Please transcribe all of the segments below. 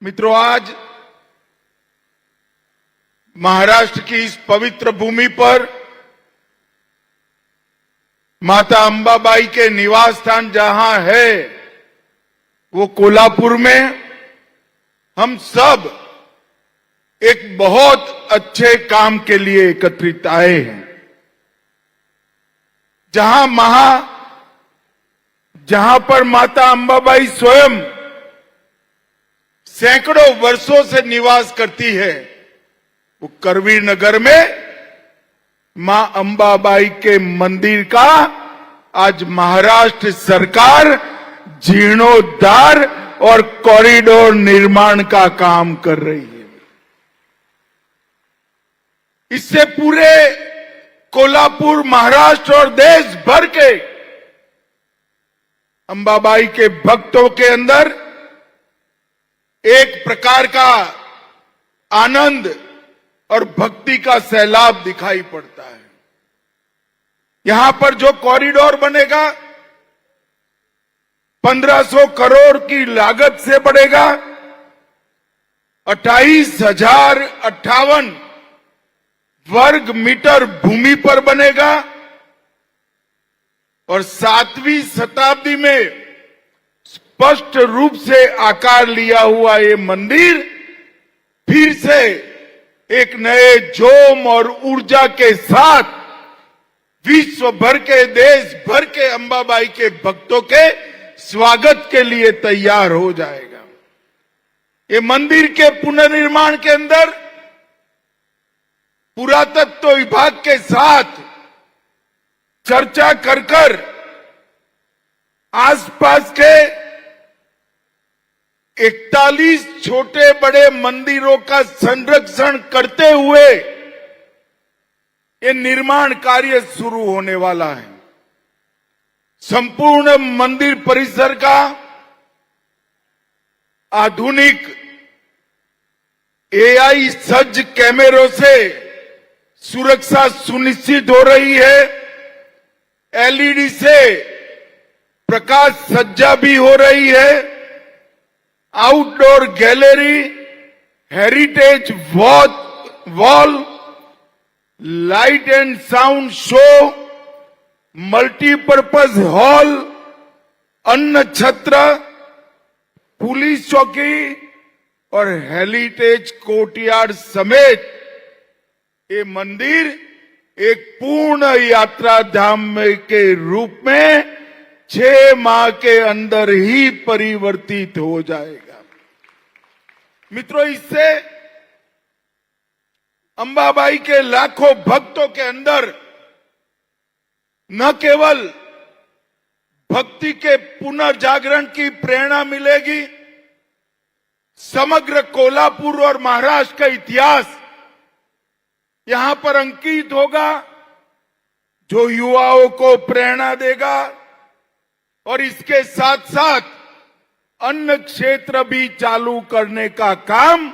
मित्रों, आज महाराष्ट्र की इस पवित्र भूमि पर माता अंबाबाई के निवास स्थान जहां है वो कोल्हापुर में हम सब एक बहुत अच्छे काम के लिए एकत्रित आए हैं। जहां पर माता अंबाबाई स्वयं सैकड़ों वर्षों से निवास करती है, वो करवीर नगर में मां अंबाबाई के मंदिर का आज महाराष्ट्र सरकार जीर्णोद्धार और कॉरिडोर निर्माण का काम कर रही है। इससे पूरे कोल्हापुर, महाराष्ट्र और देश भर के अंबाबाई के भक्तों के अंदर एक प्रकार का आनंद और भक्ति का सैलाब दिखाई पड़ता है। यहां पर जो कॉरिडोर बनेगा 1500 करोड़ की लागत से बढ़ेगा, 28,058 वर्ग मीटर भूमि पर बनेगा और 7वीं शताब्दी में स्पष्ट रूप से आकार लिया हुआ ये मंदिर फिर से एक नए जोम और ऊर्जा के साथ विश्व भर के, देश भर के अंबाबाई के भक्तों के स्वागत के लिए तैयार हो जाएगा। ये मंदिर के पुनर्निर्माण के अंदर पुरातत्व विभाग के साथ चर्चा कर आसपास के 41 छोटे बड़े मंदिरों का संरक्षण करते हुए ये निर्माण कार्य शुरू होने वाला है। संपूर्ण मंदिर परिसर का आधुनिक एआई सज्ज कैमरों से सुरक्षा सुनिश्चित हो रही है। एलईडी से प्रकाश सज्जा भी हो रही है। Outdoor gallery, heritage wall, light and sound show, multipurpose hall, अन्न छत्र, पुलिस चौकी और हेरिटेज कोर्टयार्ड समेत ये मंदिर एक पूर्ण यात्रा धाम के रूप में 6 माह के अंदर ही परिवर्तित हो जाएगा। मित्रों, इससे अंबाबाई के लाखों भक्तों के अंदर न केवल भक्ति के पुनर्जागरण की प्रेरणा मिलेगी, समग्र कोल्हापुर और महाराष्ट्र का इतिहास यहां पर अंकित होगा, जो युवाओं को प्रेरणा देगा और इसके साथ साथ अन्य क्षेत्र भी चालू करने का काम।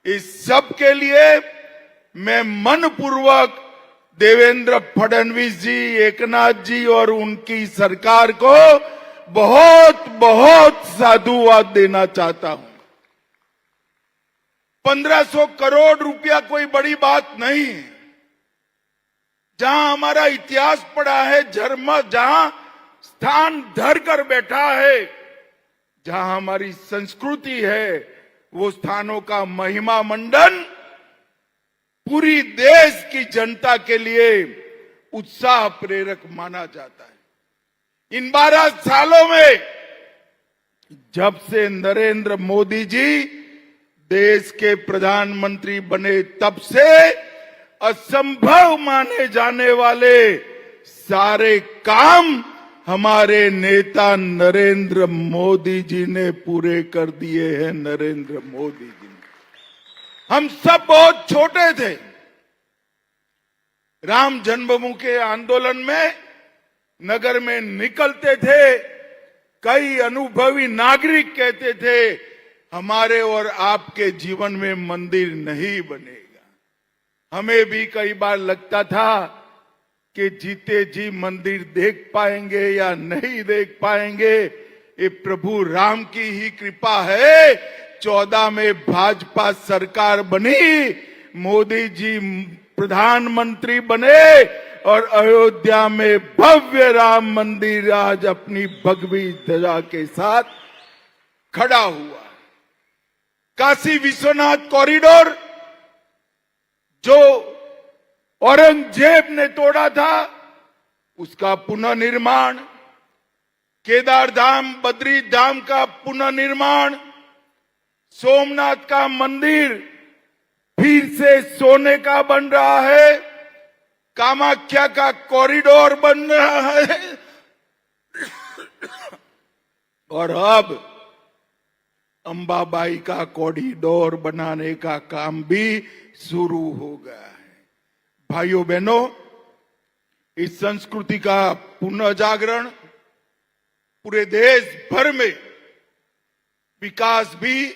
इस सब के लिए मैं मनपूर्वक देवेंद्र फडणवीस जी, एकनाथ जी और उनकी सरकार को बहुत बहुत साधुवाद देना चाहता हूं। 1500 करोड़ रुपया कोई बड़ी बात नहीं है। जहां हमारा इतिहास पड़ा है, जहां स्थान धर कर बैठा है, जहां हमारी संस्कृति है, वो स्थानों का महिमा मंडन पूरी देश की जनता के लिए उत्साह प्रेरक माना जाता है। इन 12 सालों में जब से नरेंद्र मोदी जी देश के प्रधानमंत्री बने, तब से असंभव माने जाने वाले सारे काम हमारे नेता नरेंद्र मोदी जी ने पूरे कर दिए हैं। नरेंद्र मोदी जी ने, हम सब बहुत छोटे थे। राम जन्मभूमि के आंदोलन में नगर में निकलते थे, कई अनुभवी नागरिक कहते थे हमारे और आपके जीवन में मंदिर नहीं बनेगा। हमें भी कई बार लगता था कि जीते जी मंदिर देख पाएंगे या नहीं देख पाएंगे। ये प्रभु राम की ही कृपा है 14 में भाजपा सरकार बनी, मोदी जी प्रधानमंत्री बने और अयोध्या में भव्य राम मंदिर आज अपनी भगवी ध्वजा के साथ खड़ा हुआ। काशी विश्वनाथ कॉरिडोर जो औरंगजेब ने तोड़ा था, उसका पुनर्निर्माण, केदार धाम बद्री धाम का पुनर्निर्माण, सोमनाथ का मंदिर फिर से सोने का बन रहा है, कामाख्या का कॉरिडोर बन रहा है और अब अंबाबाई का कॉरिडोर बनाने का काम भी शुरू हो गया है। भाइयों बहनों, इस संस्कृति का पुनर्जागरण पूरे देश भर में, विकास भी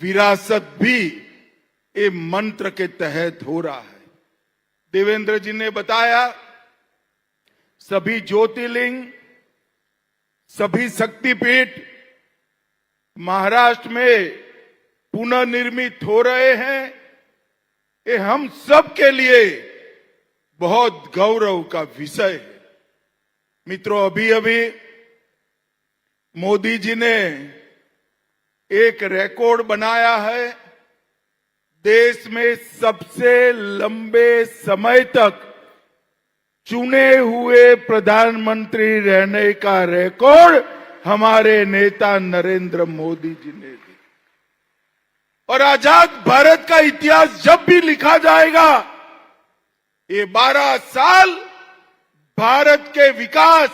विरासत भी ये मंत्र के तहत हो रहा है। देवेंद्र जी ने बताया, सभी ज्योतिर्लिंग, सभी शक्तिपीठ महाराष्ट्र में पुनर्निर्मित हो रहे हैं। ये हम सब के लिए बहुत गौरव का विषय है। मित्रों, अभी अभी मोदी जी ने एक रिकॉर्ड बनाया है, देश में सबसे लंबे समय तक चुने हुए प्रधानमंत्री रहने का रिकॉर्ड हमारे नेता नरेंद्र मोदी जी ने दी। और आजाद भारत का इतिहास जब भी लिखा जाएगा, ये 12 साल भारत के विकास,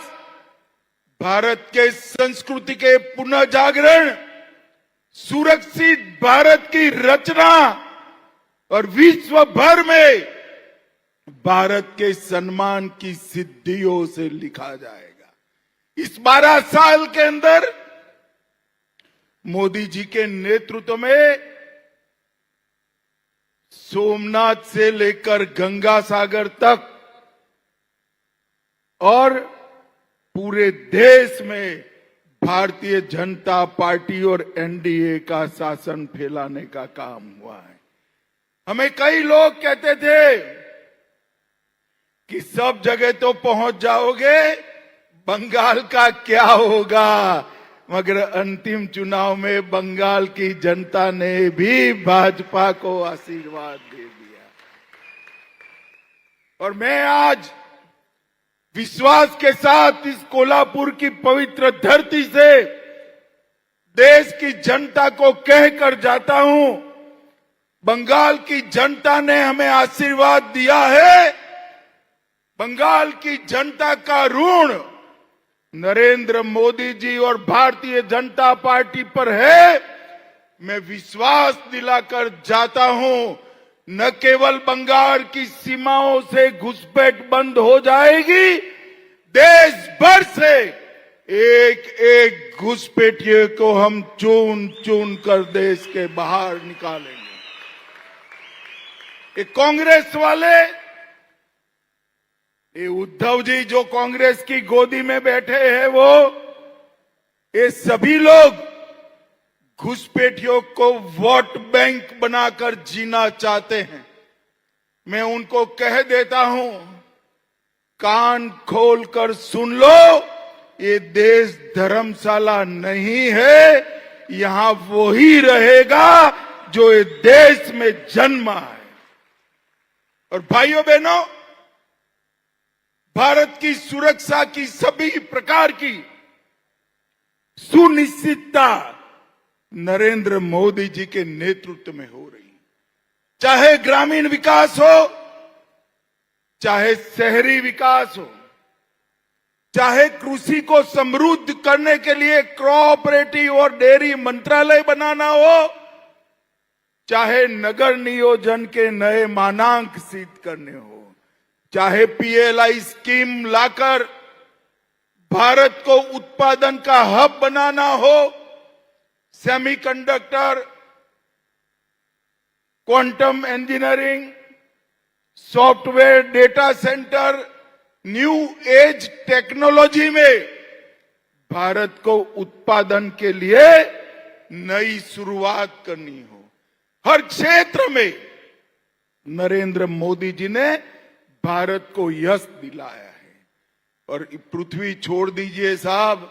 भारत के संस्कृति के पुनर्जागरण, सुरक्षित भारत की रचना और विश्व भर में भारत के सम्मान की सिद्धियों से लिखा जाएगा। इस 12 साल के अंदर मोदी जी के नेतृत्व में सोमनाथ से लेकर गंगा सागर तक और पूरे देश में भारतीय जनता पार्टी और एनडीए का शासन फैलाने का काम हुआ है। हमें कई लोग कहते थे कि सब जगह तो पहुंच जाओगे, बंगाल का क्या होगा, मगर अंतिम चुनाव में बंगाल की जनता ने भी भाजपा को आशीर्वाद दे दिया। और मैं आज विश्वास के साथ इस कोल्हापुर की पवित्र धरती से देश की जनता को कहकर जाता हूं, बंगाल की जनता ने हमें आशीर्वाद दिया है। बंगाल की जनता का ऋण नरेंद्र मोदी जी और भारतीय जनता पार्टी पर है। मैं विश्वास दिलाकर जाता हूं, न केवल बंगाल की सीमाओं से घुसपैठ बंद हो जाएगी, देश भर से एक एक घुसपैठिए को हम चुन चुन कर देश के बाहर निकालेंगे। ये कांग्रेस वाले, ये उद्धव जी जो कांग्रेस की गोदी में बैठे हैं, वो ये सभी लोग घुसपैठियों को वोट बैंक बनाकर जीना चाहते हैं। मैं उनको कह देता हूं, कान खोलकर सुन लो, ये देश धर्मशाला नहीं है, यहां वो ही रहेगा जो ये देश में जन्मा है। और भाइयों बहनों, भारत की सुरक्षा की सभी प्रकार की सुनिश्चितता नरेंद्र मोदी जी के नेतृत्व में हो रही है। चाहे ग्रामीण विकास हो, चाहे शहरी विकास हो, चाहे कृषि को समृद्ध करने के लिए कोऑपरेटिव और डेयरी मंत्रालय बनाना हो, चाहे नगर नियोजन के नए मानांक सिद्ध करने हो, चाहे पीएलआई स्कीम लाकर भारत को उत्पादन का हब बनाना हो, semiconductor, quantum engineering, software, data centre, new age technology में भारत को उत्पादन के लिए नई शुरुआत करनी हो। हर क्षेत्र में नरेंद्र मोदी जी ने भारत को यश दिलाया है। और पृथ्वी छोड़ दीजिए साहब,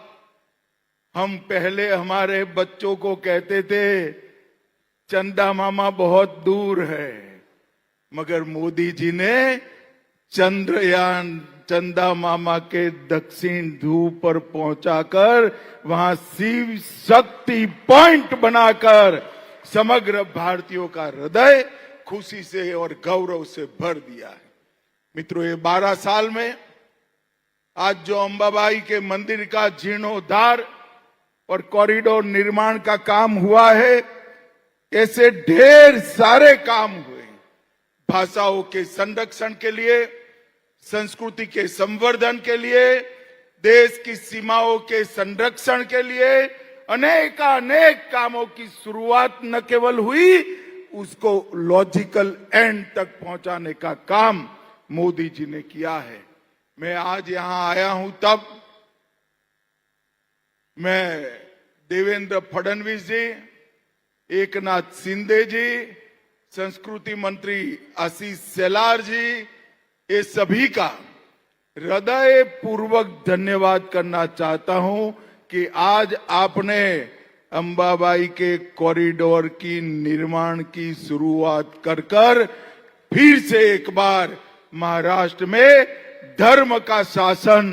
हम पहले हमारे बच्चों को कहते थे चंदा मामा बहुत दूर है, मगर मोदी जी ने चंद्रयान चंदा मामा के दक्षिण ध्रुव पर पहुंचाकर वहां शिव शक्ति पॉइंट बनाकर समग्र भारतीयों का हृदय खुशी से और गौरव से भर दिया है। मित्रों, ये 12 साल में आज जो अंबाबाई के मंदिर का जीर्णोद्धार और कॉरिडोर निर्माण का काम हुआ है, ऐसे ढेर सारे काम हुए भाषाओं के संरक्षण के लिए, संस्कृति के संवर्धन के लिए, देश की सीमाओं के संरक्षण के लिए अनेक कामों की शुरुआत न केवल हुई, उसको लॉजिकल एंड तक पहुंचाने का काम मोदी जी ने किया है। मैं आज यहां आया हूं तब मैं देवेंद्र फडणवीस जी, एकनाथ शिंदे जी, संस्कृति मंत्री आशीष शेलार जी, ये सभी का हृदय पूर्वक धन्यवाद करना चाहता हूं कि आज आपने अंबाबाई के कॉरिडोर की निर्माण की शुरुआत कर फिर से एक बार महाराष्ट्र में धर्म का शासन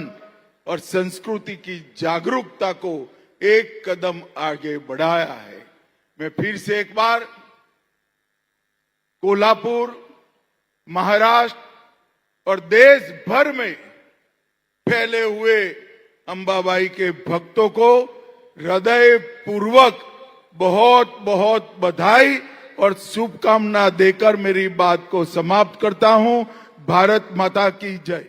और संस्कृति की जागरूकता को एक कदम आगे बढ़ाया है। मैं फिर से एक बार कोल्हापुर, महाराष्ट्र और देश भर में फैले हुए अंबाबाई के भक्तों को हृदय पूर्वक बहुत बहुत बधाई और शुभकामना देकर मेरी बात को समाप्त करता हूं। भारत माता की जय।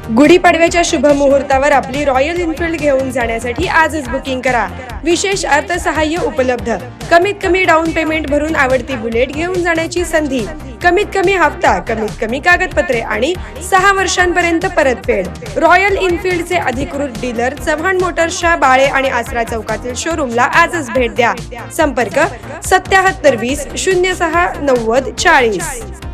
गुढीपाडव्याच्या शुभ मुहूर्तावर आपली रॉयल एनफील्ड घेऊन जाण्यासाठी आजच बुकिंग करा। विशेष अर्थसहाय्य उपलब्ध। कमीत कमी डाऊन पेमेंट भरून आवडती बुलेट घेऊन जाण्याची संधी। कमीत कमी हप्ता, कमीत कमी कागदपत्रे आणि 6 वर्षांपर्यंत परतफेड। रॉयल एनफील्डचे अधिकृत डीलर चव्हाण मोटर्सच्या बाळे आणि आसरा चौकातील शोरूमला आजच भेट द्या। संपर्क 7720 06 90 40।